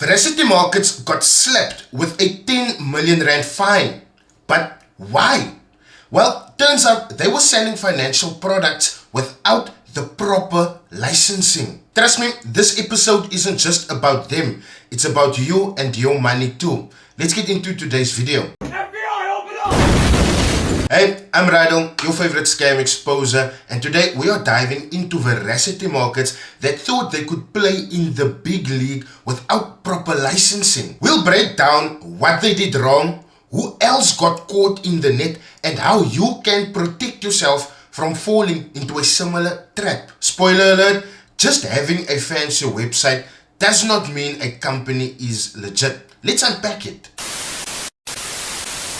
Veracity Markets got slapped with a 10 million rand fine. But why? Well, turns out they were selling financial products without the proper licensing. Trust me, this episode isn't just about them. It's about you and your money too. Let's get into today's video. FBI, open up! Hey, I'm Rydal, your favorite scam exposer, and today we are diving into Veracity Markets that thought they could play in the big league without proper licensing. We'll break down what they did wrong, who else got caught in the net, and how you can protect yourself from falling into a similar trap. Spoiler alert, just having a fancy website does not mean a company is legit. Let's unpack it.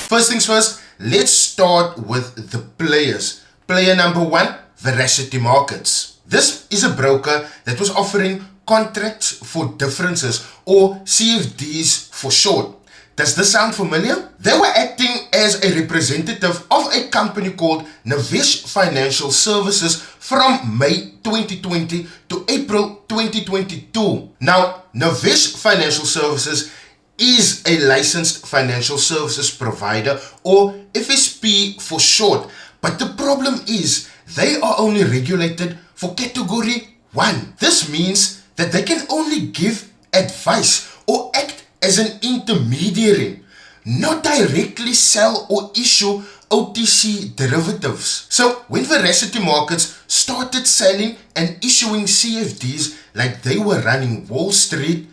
First things first, let's start with the players. Player number one, Veracity Markets. This is a broker that was offering contracts for differences, or CFDs for short. Does this sound familiar? They were acting as a representative of a company called Navesh Financial Services from May 2020 to April 2022. Now, Navesh Financial Services is a licensed financial services provider, or FSP for short. But the problem is they are only regulated for category 1. This means that they can only give advice or act as an intermediary, not directly sell or issue OTC derivatives. So when Veracity Markets started selling and issuing CFDs like they were running Wall Street,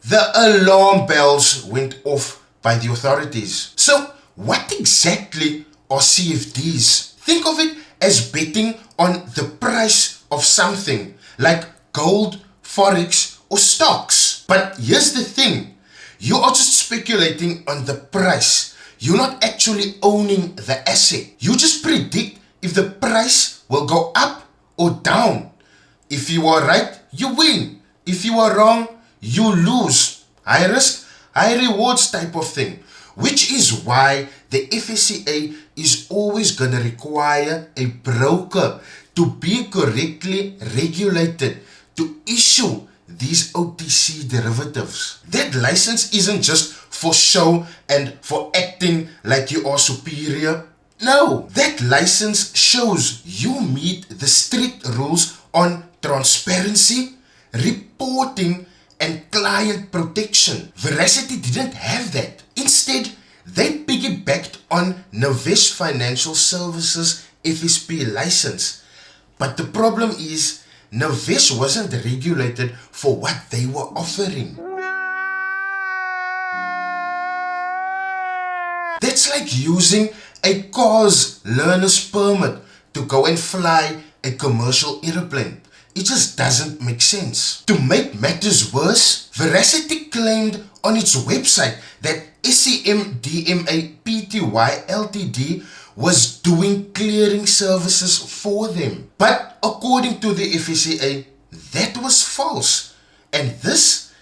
the alarm bells went off by the authorities. So what exactly are CFDs? Think of it as betting on the price of something like gold, Forex or stocks. But here's the thing, you are just speculating on the price. You're not actually owning the asset. You just predict if the price will go up or down. If you are right, you win. If you are wrong, you lose. High risk, high rewards type of thing. Which is why the FSCA is always going to require a broker to be correctly regulated to issue these OTC derivatives. That license isn't just for show and for acting like you are superior. No, that license shows you meet the strict rules on transparency, reporting, and client protection. Veracity didn't have that. Instead, they piggybacked on Navesh Financial Services FSP license. But the problem is, Navesh wasn't regulated for what they were offering. That's like using a car's learner's permit to go and fly a commercial airplane. It just doesn't make sense. To make matters worse, Veracity claimed on its website that SCMDMA Pty Ltd was doing clearing services for them. But according to the FSCA, that was false. And this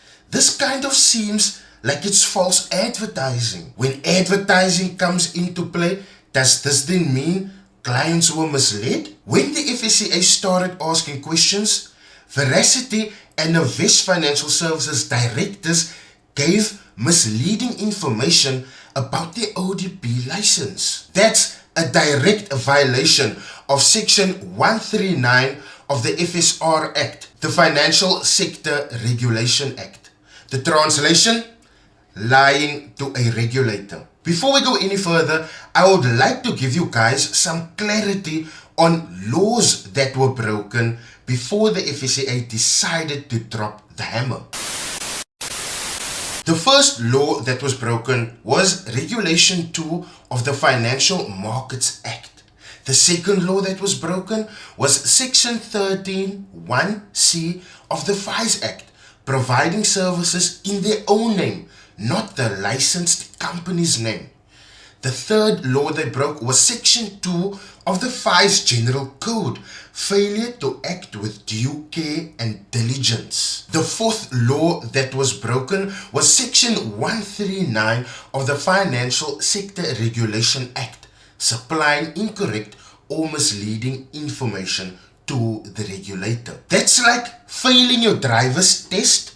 kind of seems like it's false advertising. When advertising comes into play, does this then mean clients were misled? When the FSCA started asking questions, Veracity and Navesh Financial Services directors gave misleading information about their ODP license. That's a direct violation of Section 139 of the FSR Act, the Financial Sector Regulation Act. The translation? Lying to a regulator. Before we go any further, I would like to give you guys some clarity on laws that were broken before the FSCA decided to drop the hammer. The first law that was broken was Regulation 2 of the Financial Markets Act. The second law that was broken was Section 13(1)(c) of the FICE Act, providing services in their own name, not the licensed company's name. The third law they broke was Section 2 of the FICE General Code, failure to act with due care and diligence. The fourth law that was broken was Section 139 of the Financial Sector Regulation Act, supplying incorrect or misleading information to the regulator. That's like failing your driver's test,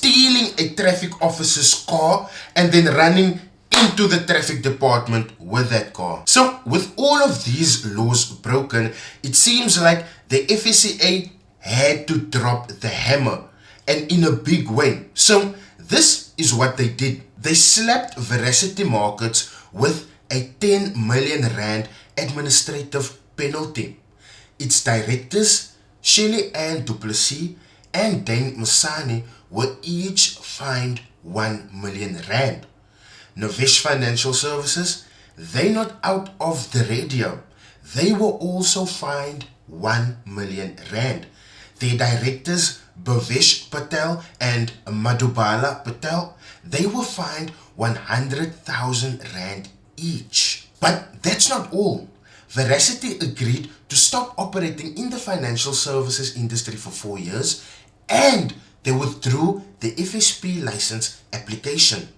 stealing a traffic officer's car and then running into the traffic department with that car. So with all of these laws broken, it seems like the FSCA had to drop the hammer, and in a big way. So this is what they did. They slapped Veracity Markets with a 10 million rand administrative penalty. Its directors, Shelley Ann du Plessis and Dane Masani, were each fined 1 million rand. Novesh Financial Services, they not out of the radio. They were also fined 1 million rand. Their directors, Bhavesh Patel and Madhubala Patel, they were fined 100,000 rand each. But that's not all. Veracity agreed to stop operating in the financial services industry for 4 years, and they withdrew the FSP license application.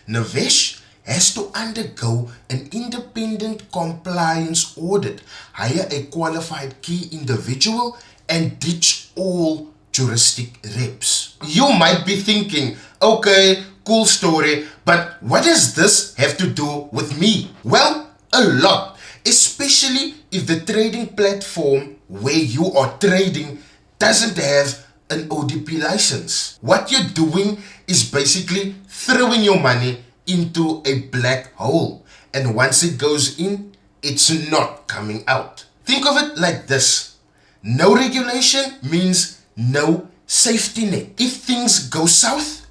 Novesh has to undergo an independent compliance audit, hire a qualified key individual, and ditch all juristic reps. You might be thinking, okay, cool story, but what does this have to do with me? Well, a lot, especially if the trading platform where you are trading doesn't have an ODP license. What you're doing is basically throwing your money into a black hole, and once it goes in, it's not coming out. Think of it like this. No regulation means no safety net. If things go south,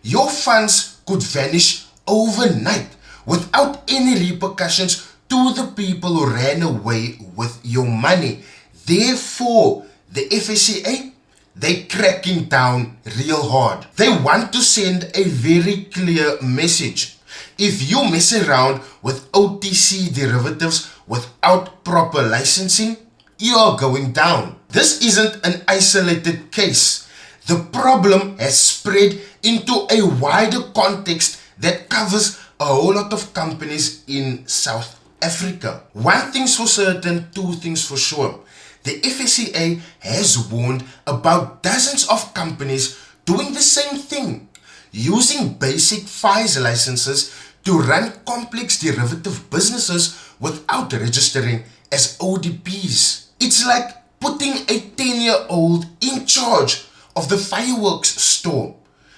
your funds could vanish overnight without any repercussions to the people who ran away with your money. Therefore, the FSCA, they're cracking down real hard. They want to send a very clear message. If you mess around with OTC derivatives without proper licensing, you are going down. This isn't an isolated case. The problem has spread into a wider context that covers a whole lot of companies in South Africa. One thing's for certain, two things for sure. The FSCA has warned about dozens of companies doing the same thing, using basic FIS licenses to run complex derivative businesses without registering as ODPs. It's like putting a 10-year-old in charge of the fireworks store.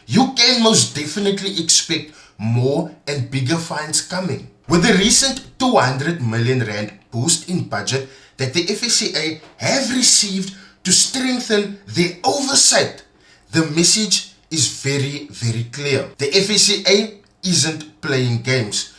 You can most definitely expect more and bigger fines coming. With the recent 200 million rand boost in budget that the FSCA have received to strengthen their oversight, the message is very, very clear. The FSCA isn't playing games.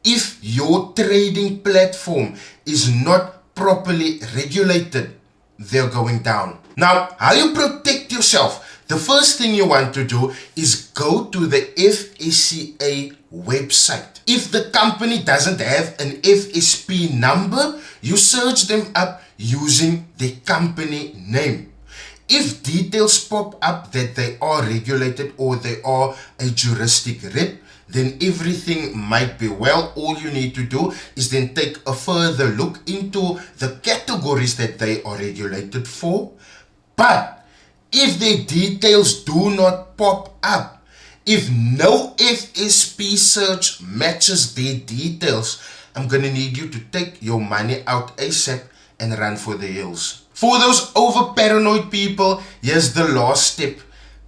If your trading platform is not properly regulated, they're going down. Now, how you protect yourself? The first thing you want to do is go to the FSCA website. If the company doesn't have an FSP number, you search them up using the company name. If details pop up that they are regulated or they are a juristic rep, then everything might be well. All you need to do is then take a further look into the categories that they are regulated for. But if the details do not pop up, if no FSP search matches their details, I'm gonna need you to take your money out ASAP and run for the hills. For those over paranoid people, here's the last step.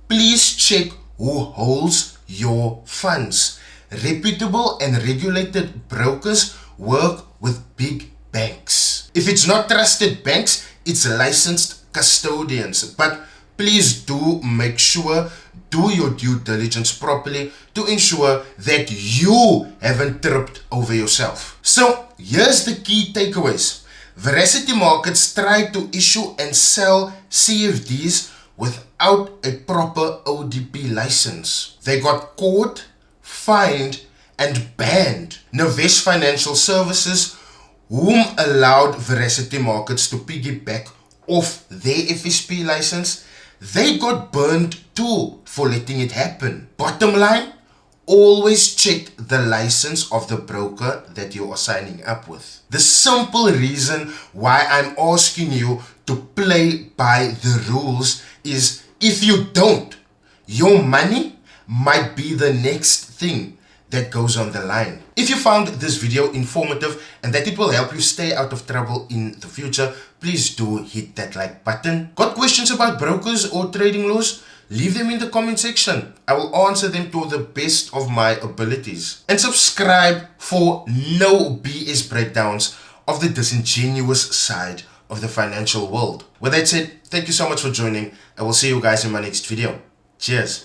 Please check who holds your funds. Reputable and regulated brokers work with big banks. If it's not trusted banks, it's licensed custodians. But please do make sure, do your due diligence properly to ensure that you haven't tripped over yourself. So here's the key takeaways. Veracity Markets tried to issue and sell CFDs without a proper ODP license. They got caught, fined, and banned. Novesh Financial Services, whom allowed Veracity Markets to piggyback off their FSP license, they got burned too for letting it happen. Bottom line, always check the license of the broker that you are signing up with. The simple reason why I'm asking you to play by the rules is if you don't, your money might be the next thing that goes on the line. If you found this video informative and that it will help you stay out of trouble in the future, please do hit that like button. Got questions about brokers or trading laws? Leave them in the comment section. I will answer them to the best of my abilities. And subscribe for no BS breakdowns of the disingenuous side of the financial world. With that said, thank you so much for joining. I will see you guys in my next video. Cheers.